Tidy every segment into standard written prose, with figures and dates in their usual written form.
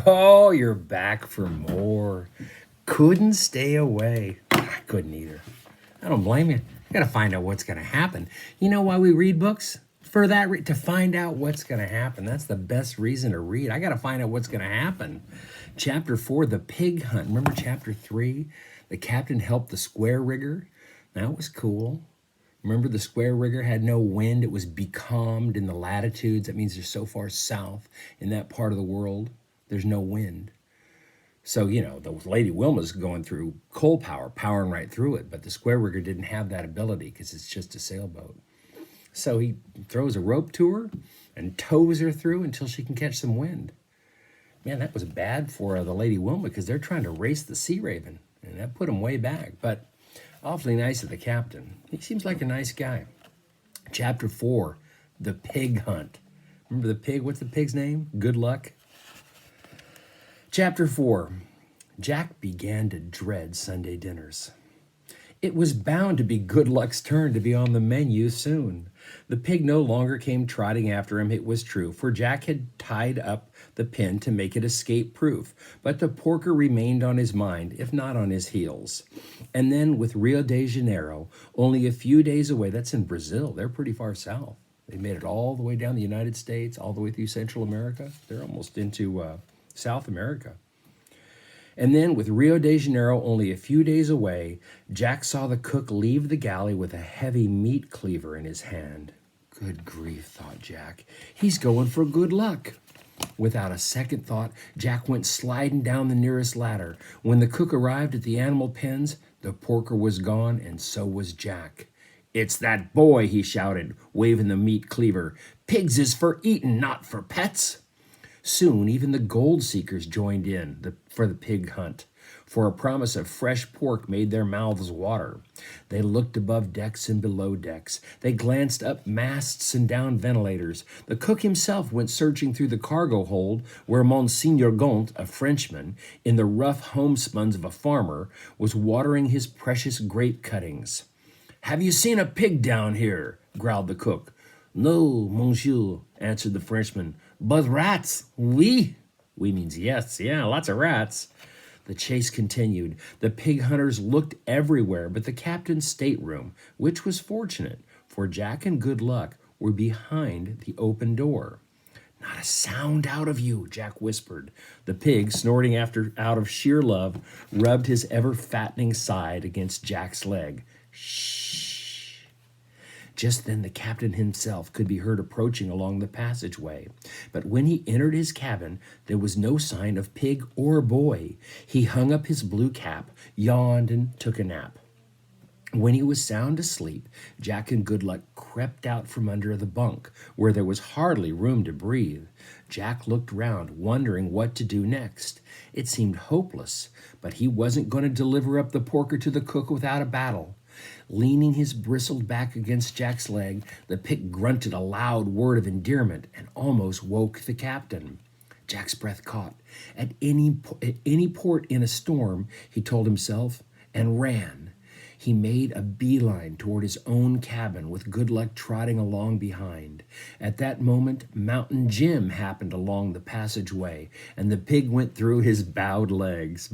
Oh, you're back for more. Couldn't stay away. I couldn't either. I don't blame you. I gotta find out what's gonna happen. You know why we read books? For that, to find out what's gonna happen. That's the best reason to read. I gotta find out what's gonna happen. Chapter 4, the pig hunt. Remember chapter 3? The captain helped the square rigger. That was cool. Remember, the square rigger had no wind. It was becalmed in the latitudes. That means they're so far south in that part of the world, there's no wind. So, the Lady Wilma's going through coal power, powering right through it. But the square rigger didn't have that ability because it's just a sailboat. So he throws a rope to her and tows her through until she can catch some wind. Man, that was bad for the Lady Wilma because they're trying to race the Sea Raven. And that put them way back. But awfully nice of the captain. He seems like a nice guy. Chapter 4, the pig hunt. Remember the pig? What's the pig's name? Good Luck. Chapter 4, Jack began to dread Sunday dinners. It was bound to be Good Luck's turn to be on the menu soon. The pig no longer came trotting after him, it was true, for Jack had tied up the pen to make it escape-proof, but the porker remained on his mind, if not on his heels. And then with Rio de Janeiro, only a few days away, that's in Brazil, they're pretty far south. They made it all the way down the United States, all the way through Central America. They're almost into South America. And then with Rio de Janeiro only a few days away, Jack saw the cook leave the galley with a heavy meat cleaver in his hand. Good grief, thought Jack. He's going for Good Luck. Without a second thought, Jack went sliding down the nearest ladder. When the cook arrived at the animal pens, the porker was gone, and so was Jack. "It's that boy," he shouted, waving the meat cleaver. "Pigs is for eatin', not for pets." Soon, even the gold seekers joined in for the pig hunt, for a promise of fresh pork made their mouths water. They looked above decks and below decks. They glanced up masts and down ventilators. The cook himself went searching through the cargo hold where Monsignor Gaunt, a Frenchman, in the rough homespuns of a farmer, was watering his precious grape cuttings. "Have you seen a pig down here?" growled the cook. "No, monsieur," answered the Frenchman. "But rats, oui." Oui means yes, yeah, lots of rats. The chase continued. The pig hunters looked everywhere but the captain's stateroom, which was fortunate, for Jack and Good Luck were behind the open door. "Not a sound out of you," Jack whispered. The pig, snorting out of sheer love, rubbed his ever-fattening side against Jack's leg. "Shh." Just then the captain himself could be heard approaching along the passageway. But when he entered his cabin, there was no sign of pig or boy. He hung up his blue cap, yawned, and took a nap. When he was sound asleep, Jack and Good Luck crept out from under the bunk, where there was hardly room to breathe. Jack looked round, wondering what to do next. It seemed hopeless, but he wasn't going to deliver up the porker to the cook without a battle. Leaning his bristled back against Jack's leg, the pig grunted a loud word of endearment and almost woke the captain. Jack's breath caught. At any port in a storm, he told himself, and ran. He made a beeline toward his own cabin, with Good Luck trotting along behind. At that moment, Mountain Jim happened along the passageway, and the pig went through his bowed legs.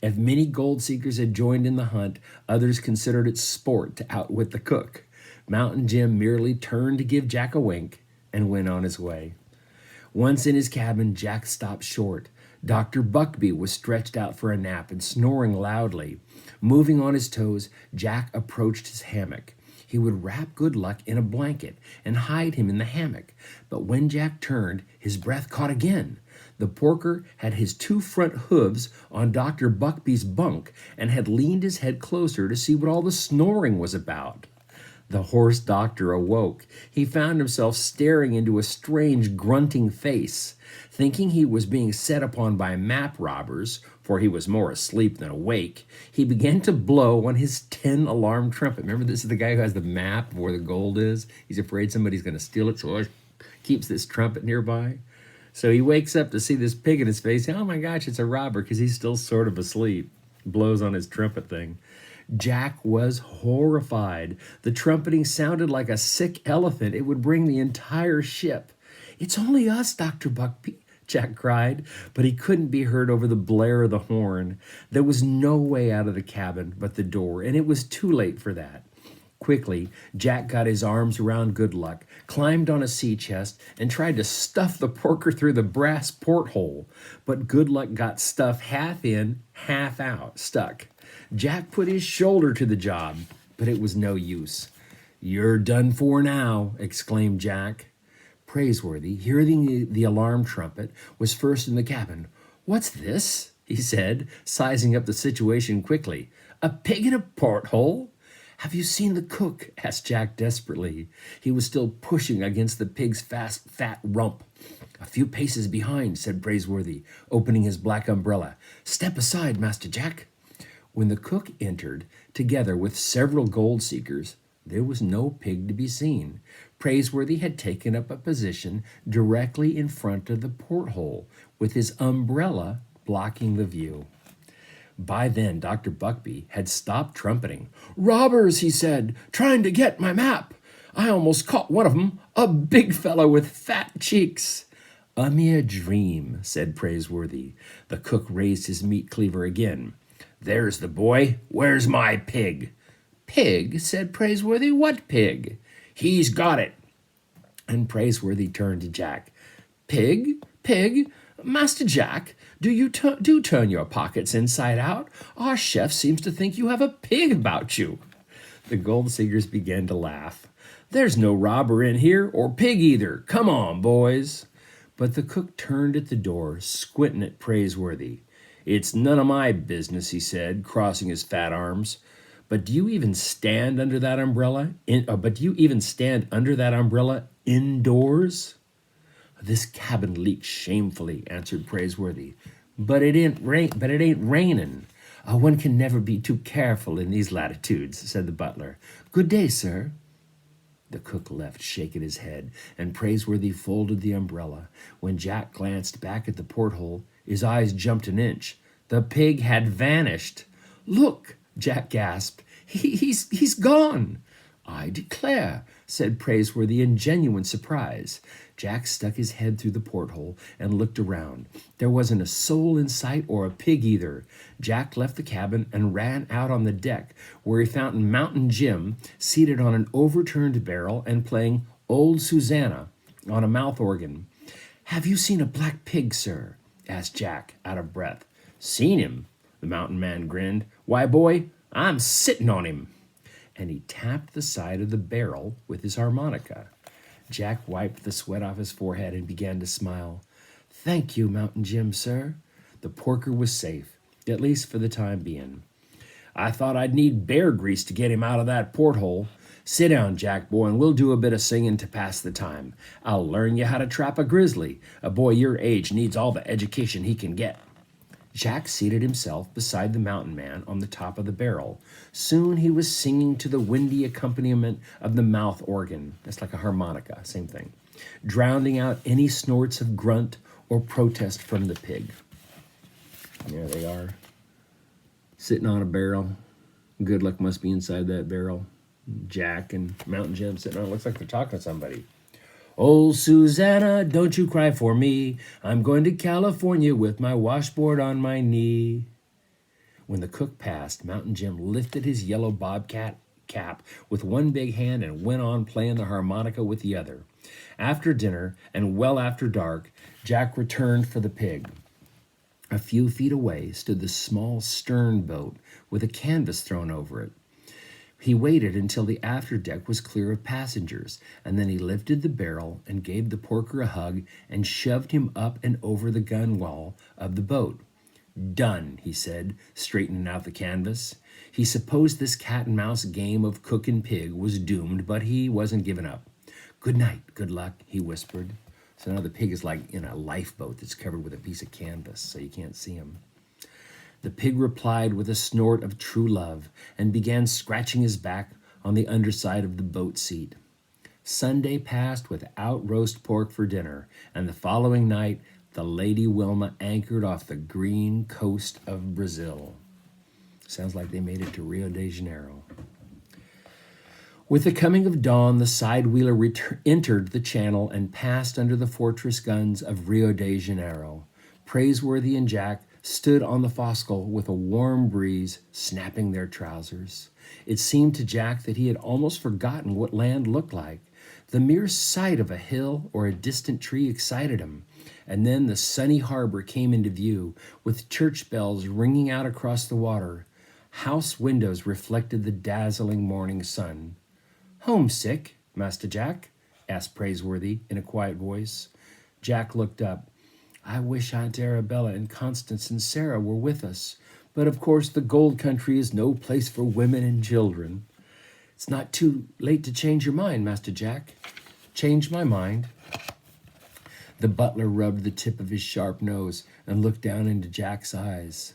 If many gold seekers had joined in the hunt, others considered it sport to outwit the cook. Mountain Jim merely turned to give Jack a wink and went on his way. Once in his cabin, Jack stopped short. Dr. Buckbee was stretched out for a nap and snoring loudly. Moving on his toes, Jack approached his hammock. He would wrap Good Luck in a blanket and hide him in the hammock. But when Jack turned, his breath caught again. The porker had his two front hooves on Dr. Buckbee's bunk and had leaned his head closer to see what all the snoring was about. The horse doctor awoke. He found himself staring into a strange, grunting face. Thinking he was being set upon by map robbers, for he was more asleep than awake, he began to blow on his 10-alarm trumpet. Remember, this is the guy who has the map of where the gold is. He's afraid somebody's going to steal it, so he keeps this trumpet nearby. So he wakes up to see this pig in his face. Oh my gosh, it's a robber, because he's still sort of asleep. Blows on his trumpet thing. Jack was horrified. The trumpeting sounded like a sick elephant. It would bring the entire ship. "It's only us, Dr. Buckbee. Jack cried, but he couldn't be heard over the blare of the horn. There was no way out of the cabin but the door, and it was too late for that. Quickly, Jack got his arms around Good Luck, climbed on a sea chest, and tried to stuff the porker through the brass porthole. But Good Luck got stuff half in, half out, stuck. Jack put his shoulder to the job, but it was no use. "You're done for now," exclaimed Jack. Praiseworthy, hearing the alarm trumpet, was first in the cabin. "What's this?" he said, sizing up the situation quickly. "A pig in a porthole?" "Have you seen the cook?" asked Jack desperately. He was still pushing against the pig's fat rump. "A few paces behind," said Praiseworthy, opening his black umbrella. "Step aside, Master Jack." When the cook entered, together with several gold seekers, there was no pig to be seen. Praiseworthy had taken up a position directly in front of the porthole, with his umbrella blocking the view. By then, Dr. Buckbee had stopped trumpeting. "Robbers," he said, "trying to get my map. I almost caught one of them, a big fellow with fat cheeks." "A mere dream," said Praiseworthy. The cook raised his meat cleaver again. "There's the boy. Where's my pig?" "Pig?" said Praiseworthy. "What pig?" "He's got it." And Praiseworthy turned to Jack. "Pig? Pig? Master Jack, do you turn your pockets inside out? Our chef seems to think you have a pig about you." The gold seekers began to laugh. "There's no robber in here, or pig either. Come on, boys." But the cook turned at the door, squinting at Praiseworthy. "It's none of my business," he said, crossing his fat arms. But do you even stand under that umbrella? Indoors?" "This cabin leaks shamefully," answered Praiseworthy. But it ain't raining. One can never be too careful in these latitudes," said the butler. "Good day, sir." The cook left, shaking his head, and Praiseworthy folded the umbrella. When Jack glanced back at the porthole, his eyes jumped an inch. The pig had vanished. "Look!" Jack gasped. He's gone." "I declare," said Praiseworthy in genuine surprise. Jack stuck his head through the porthole and looked around. There wasn't a soul in sight or a pig either. Jack left the cabin and ran out on the deck, where he found Mountain Jim seated on an overturned barrel and playing Old Susanna on a mouth organ. "Have you seen a black pig, sir?" asked Jack, out of breath. "Seen him?" The mountain man grinned. "Why, boy, I'm sitting on him." And he tapped the side of the barrel with his harmonica. Jack wiped the sweat off his forehead and began to smile. "Thank you, Mountain Jim, sir." The porker was safe, at least for the time being. "I thought I'd need bear grease to get him out of that porthole. Sit down, Jack boy, and we'll do a bit of singing to pass the time. I'll learn you how to trap a grizzly. A boy your age needs all the education he can get." Jack seated himself beside the mountain man on the top of the barrel. Soon he was singing to the windy accompaniment of the mouth organ. That's like a harmonica, same thing. Drowning out any snorts of grunt or protest from the pig. There they are, sitting on a barrel. Good Luck must be inside that barrel. Jack and Mountain Jim sitting on it. Looks like they're talking to somebody. "Old Susanna, don't you cry for me. I'm going to California with my washboard on my knee." When the cook passed, Mountain Jim lifted his yellow bobcat cap with one big hand and went on playing the harmonica with the other. After dinner, and well after dark, Jack returned for the pig. A few feet away stood the small stern boat with a canvas thrown over it. He waited until the afterdeck was clear of passengers, and then he lifted the barrel and gave the porker a hug and shoved him up and over the gunwale of the boat. "Done," he said, straightening out the canvas. He supposed this cat-and-mouse game of cook and pig was doomed, but he wasn't giving up. "Good night, Good Luck," he whispered. So now the pig is like in a lifeboat that's covered with a piece of canvas, so you can't see him. The pig replied with a snort of true love and began scratching his back on the underside of the boat seat. Sunday passed without roast pork for dinner, and the following night the Lady Wilma anchored off the green coast of Brazil. Sounds like they made it to Rio de Janeiro. With the coming of dawn, the side-wheeler entered the channel and passed under the fortress guns of Rio de Janeiro. Praiseworthy and Jack stood on the fossil with a warm breeze snapping their trousers. It seemed to Jack that he had almost forgotten what land looked like. The mere sight of a hill or a distant tree excited him, and then the sunny harbor came into view, with church bells ringing out across the water. House windows reflected the dazzling morning sun. "Homesick, Master Jack?" asked Praiseworthy in a quiet voice. Jack looked up. "I wish Aunt Arabella and Constance and Sarah were with us, but of course the gold country is no place for women and children." "It's not too late to change your mind, Master Jack." "Change my mind?" The butler rubbed the tip of his sharp nose and looked down into Jack's eyes.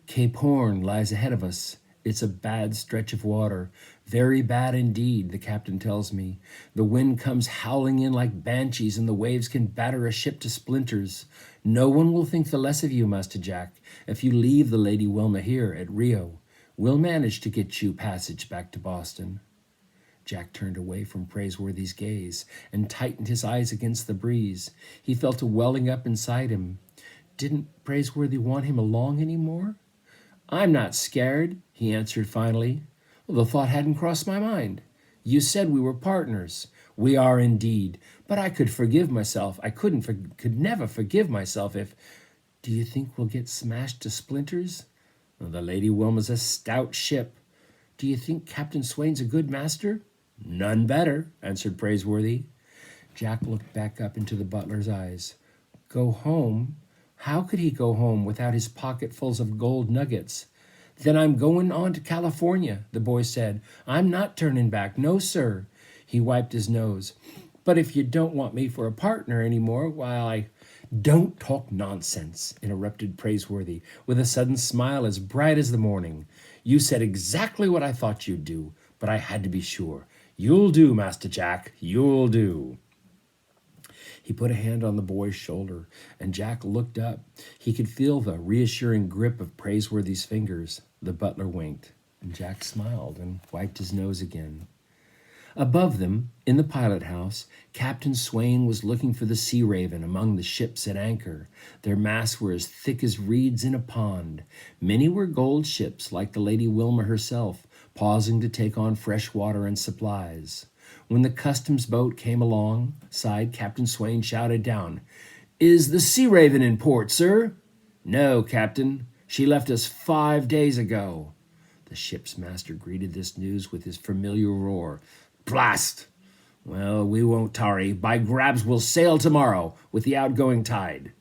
"Cape Horn lies ahead of us. It's a bad stretch of water. Very bad indeed, the captain tells me. The wind comes howling in like banshees, and the waves can batter a ship to splinters. No one will think the less of you, Master Jack, if you leave the Lady Wilma here at Rio. We'll manage to get you passage back to Boston." Jack turned away from Praiseworthy's gaze and tightened his eyes against the breeze. He felt a welling up inside him. Didn't Praiseworthy want him along any more? "I'm not scared," he answered finally. "The thought hadn't crossed my mind. You said we were partners." "We are indeed, but I could forgive myself. Could never forgive myself if—" "Do you think we'll get smashed to splinters?" "The Lady Wilma's a stout ship." "Do you think Captain Swain's a good master?" "None better," answered Praiseworthy. Jack looked back up into the butler's eyes. Go home? How could he go home without his pocketfuls of gold nuggets? "Then I'm going on to California," the boy said. "I'm not turning back. No, sir." He wiped his nose. "But if you don't want me for a partner anymore, why, "Don't talk nonsense," interrupted Praiseworthy, with a sudden smile as bright as the morning. "You said exactly what I thought you'd do, but I had to be sure. You'll do, Master Jack, you'll do." He put a hand on the boy's shoulder, and Jack looked up. He could feel the reassuring grip of Praiseworthy's fingers. The butler winked, and Jack smiled and wiped his nose again. Above them, in the pilot house, Captain Swain was looking for the Sea Raven among the ships at anchor. Their masts were as thick as reeds in a pond. Many were gold ships, like the Lady Wilma herself, pausing to take on fresh water and supplies. When the customs boat came alongside, Captain Swain shouted down, "Is the Sea Raven in port, sir?" "No, Captain. She left us 5 days ago." The ship's master greeted this news with his familiar roar. "Blast! Well, we won't tarry. By grabs, we'll sail tomorrow with the outgoing tide."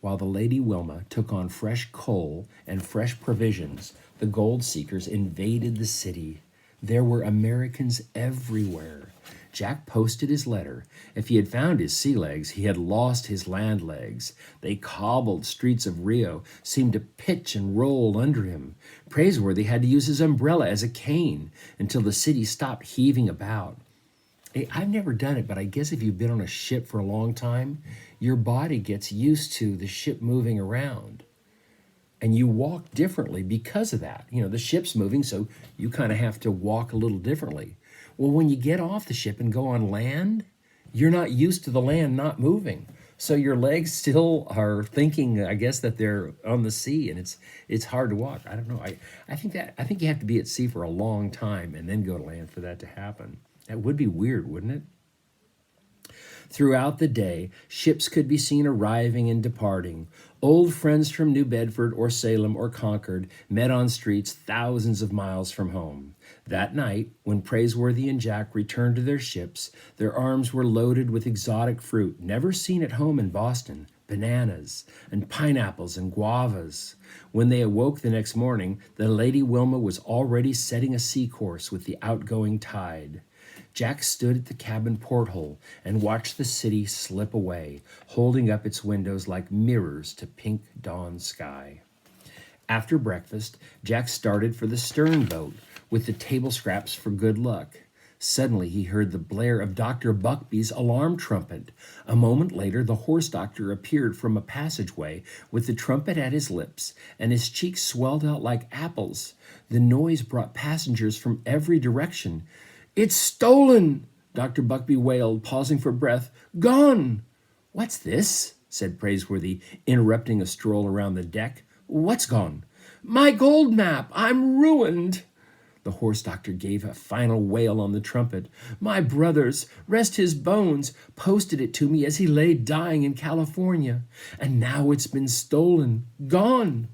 While the Lady Wilma took on fresh coal and fresh provisions, the gold seekers invaded the city. There were Americans everywhere. Jack posted his letter. If he had found his sea legs, he had lost his land legs. The cobbled streets of Rio seemed to pitch and roll under him. Praiseworthy had to use his umbrella as a cane until the city stopped heaving about. I've never done it, but I guess if you've been on a ship for a long time, your body gets used to the ship moving around. And you walk differently because of that. You know, the ship's moving, so you kind of have to walk a little differently. Well, when you get off the ship and go on land, you're not used to the land not moving. So your legs still are thinking, I guess, that they're on the sea, and it's hard to walk. I don't know. I think you have to be at sea for a long time and then go to land for that to happen. That would be weird, wouldn't it? Throughout the day, ships could be seen arriving and departing. Old friends from New Bedford or Salem or Concord met on streets thousands of miles from home. That night, when Praiseworthy and Jack returned to their ships, their arms were loaded with exotic fruit never seen at home in Boston, bananas and pineapples and guavas. When they awoke the next morning, the Lady Wilma was already setting a sea course with the outgoing tide. Jack stood at the cabin porthole and watched the city slip away, holding up its windows like mirrors to pink dawn sky. After breakfast, Jack started for the stern boat with the table scraps for good luck. Suddenly he heard the blare of Dr. Buckby's alarm trumpet. A moment later, the horse doctor appeared from a passageway with the trumpet at his lips, and his cheeks swelled out like apples. The noise brought passengers from every direction. It's stolen, Dr. Buckbee wailed, pausing for breath. Gone! What's this? Said Praiseworthy, interrupting a stroll around the deck. What's gone? My gold map! I'm ruined! The horse doctor gave a final wail on the trumpet. My brother's, rest his bones, posted it to me as he lay dying in California. And now it's been stolen. Gone.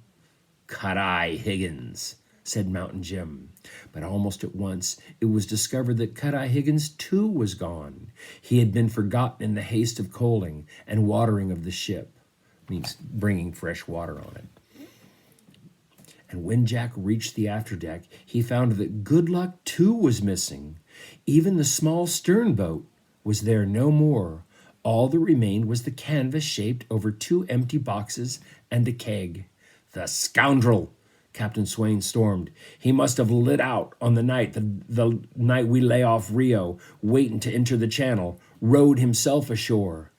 Cut-Eye Higgins, said Mountain Jim. But almost at once it was discovered that Cut-Eye Higgins too was gone. He had been forgotten in the haste of coaling and watering of the ship. Means bringing fresh water on it. And when Jack reached the afterdeck, he found that Good Luck too was missing. Even the small stern boat was there no more. All that remained was the canvas shaped over 2 empty boxes and a keg. The scoundrel! Captain Swain stormed. He must have lit out on the night we lay off Rio, waiting to enter the channel, rowed himself ashore.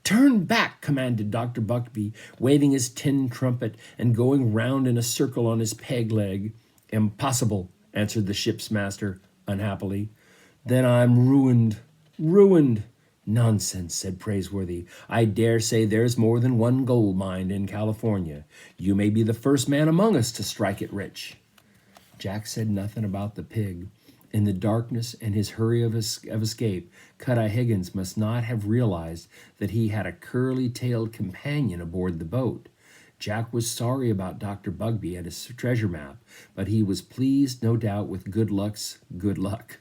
Turn back, commanded Dr. Buckbee, waving his tin trumpet and going round in a circle on his peg leg. Impossible, answered the ship's master, unhappily. Then I'm ruined. Ruined. Nonsense, said Praiseworthy. I dare say there's more than one gold mine in California. You may be the first man among us to strike it rich. Jack said nothing about the pig. In the darkness and his hurry of escape, Cut-Eye Higgins must not have realized that he had a curly-tailed companion aboard the boat. Jack was sorry about Dr. Buckbee and his treasure map, but he was pleased, no doubt, with Good Luck's good luck.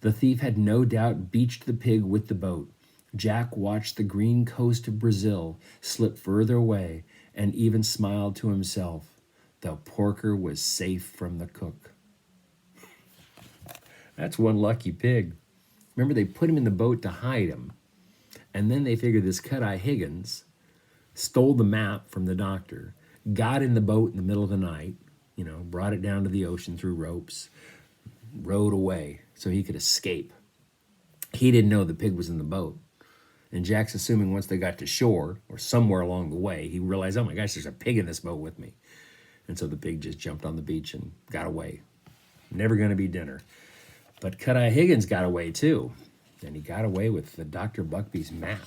The thief had no doubt beached the pig with the boat. Jack watched the green coast of Brazil slip further away and even smiled to himself. The porker was safe from the cook. That's one lucky pig. Remember, they put him in the boat to hide him. And then they figured this Cut-Eye Higgins stole the map from the doctor, got in the boat in the middle of the night, brought it down to the ocean through ropes, rowed away so he could escape. He didn't know the pig was in the boat. And Jack's assuming once they got to shore, or somewhere along the way, he realized, oh my gosh, there's a pig in this boat with me. And so the pig just jumped on the beach and got away. Never going to be dinner. But Cut-Eye Higgins got away too. And he got away with the Dr. Buckbee's map.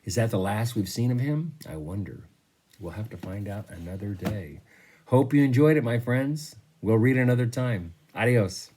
Is that the last we've seen of him? I wonder. We'll have to find out another day. Hope you enjoyed it, my friends. We'll read another time. Adios.